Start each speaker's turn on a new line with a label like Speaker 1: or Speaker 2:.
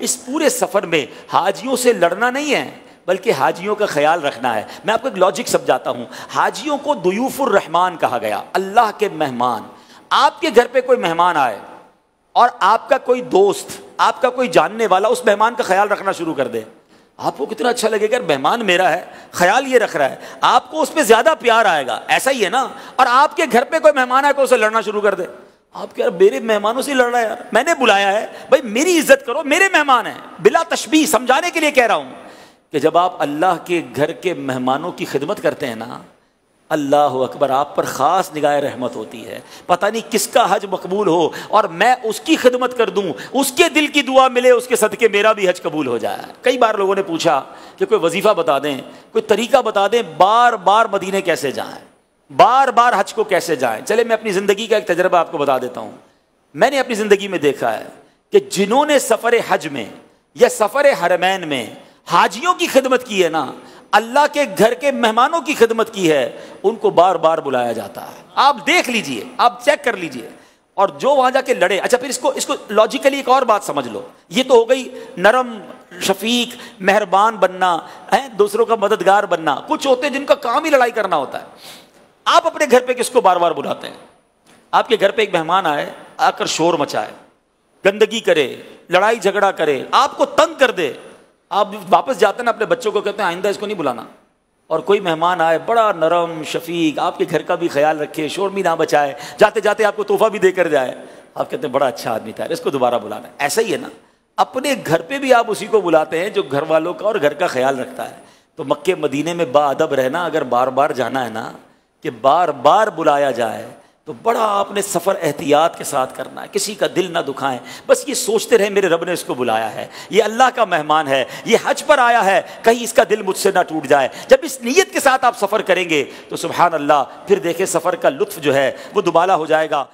Speaker 1: اس پورے سفر میں حاجیوں سے لڑنا نہیں ہے بلکہ حاجیوں کا خیال رکھنا ہے۔ میں آپ کو ایک لاجک سمجھاتا ہوں۔ حاجیوں کو ضیوف الرحمان کہا گیا، اللہ کے مہمان۔ آپ کے گھر پہ کوئی مہمان آئے اور آپ کا کوئی دوست، آپ کا کوئی جاننے والا اس مہمان کا خیال رکھنا شروع کر دے، آپ کو کتنا اچھا لگے گا، مہمان میرا ہے، خیال یہ رکھ رہا ہے، آپ کو اس پہ زیادہ پیار آئے گا۔ ایسا ہی ہے نا؟ اور آپ کے گھر پہ کوئی مہمان ہے، کوئی اسے لڑنا شروع کر دے، آپ کہہ رہے میرے مہمانوں سے لڑ رہا ہے، یار میں نے بلایا ہے، بھائی میری عزت کرو، میرے مہمان ہیں۔ بلا تشبیہ سمجھانے کے لیے کہہ رہا ہوں کہ جب آپ اللہ کے گھر کے مہمانوں کی خدمت کرتے ہیں نا، اللہ اکبر، آپ پر خاص نگاہ رحمت ہوتی ہے۔ پتہ نہیں کس کا حج مقبول ہو اور میں اس کی خدمت کر دوں، اس کے دل کی دعا ملے، اس کے صدقے میرا بھی حج قبول ہو جائے۔ کئی بار لوگوں نے پوچھا کہ کوئی وظیفہ بتا دیں، کوئی طریقہ بتا دیں، بار بار مدینے کیسے جائیں، بار بار حج کو کیسے جائیں۔ چلے میں اپنی زندگی کا ایک تجربہ آپ کو بتا دیتا ہوں۔ میں نے اپنی زندگی میں دیکھا ہے کہ جنہوں نے سفر حج میں یا سفر حرمین میں حاجیوں کی خدمت کی ہے نا، اللہ کے گھر کے مہمانوں کی خدمت کی ہے، ان کو بار بار بلایا جاتا ہے۔ آپ دیکھ لیجئے، آپ چیک کر لیجئے۔ اور جو وہاں جا کے لڑے، اچھا پھر اس کو لاجیکلی ایک اور بات سمجھ لو، یہ تو ہو گئی نرم شفیق مہربان بننا ہے، دوسروں کا مددگار بننا۔ کچھ ہوتے ہیں جن کا کام ہی لڑائی کرنا ہوتا ہے۔ آپ اپنے گھر پہ کس کو بار بار بلاتے ہیں؟ آپ کے گھر پہ ایک مہمان آئے، آ کر شور مچائے، گندگی کرے، لڑائی جھگڑا کرے، آپ کو تنگ کر دے، آپ واپس جاتے ہیں نا اپنے بچوں کو کہتے ہیں آئندہ اس کو نہیں بلانا۔ اور کوئی مہمان آئے بڑا نرم شفیق، آپ کے گھر کا بھی خیال رکھے، شور بھی نہ بچائے، جاتے جاتے آپ کو تحفہ بھی دے کر جائے، آپ کہتے ہیں بڑا اچھا آدمی تھا، اس کو دوبارہ بلانا ہے۔ ایسا ہی ہے نا، اپنے گھر پہ بھی آپ اسی کو بلاتے ہیں جو گھر والوں کا اور گھر کا خیال رکھتا ہے۔ تو مکے مدینے میں با ادب رہنا، اگر بار بار جانا ہے نا، کہ بار بار بلایا جائے، تو بڑا آپ نے سفر احتیاط کے ساتھ کرنا ہے، کسی کا دل نہ دکھائیں، بس یہ سوچتے رہیں میرے رب نے اس کو بلایا ہے، یہ اللہ کا مہمان ہے، یہ حج پر آیا ہے، کہیں اس کا دل مجھ سے نہ ٹوٹ جائے۔ جب اس نیت کے ساتھ آپ سفر کریں گے تو سبحان اللہ، پھر دیکھیں سفر کا لطف جو ہے وہ دوبالا ہو جائے گا۔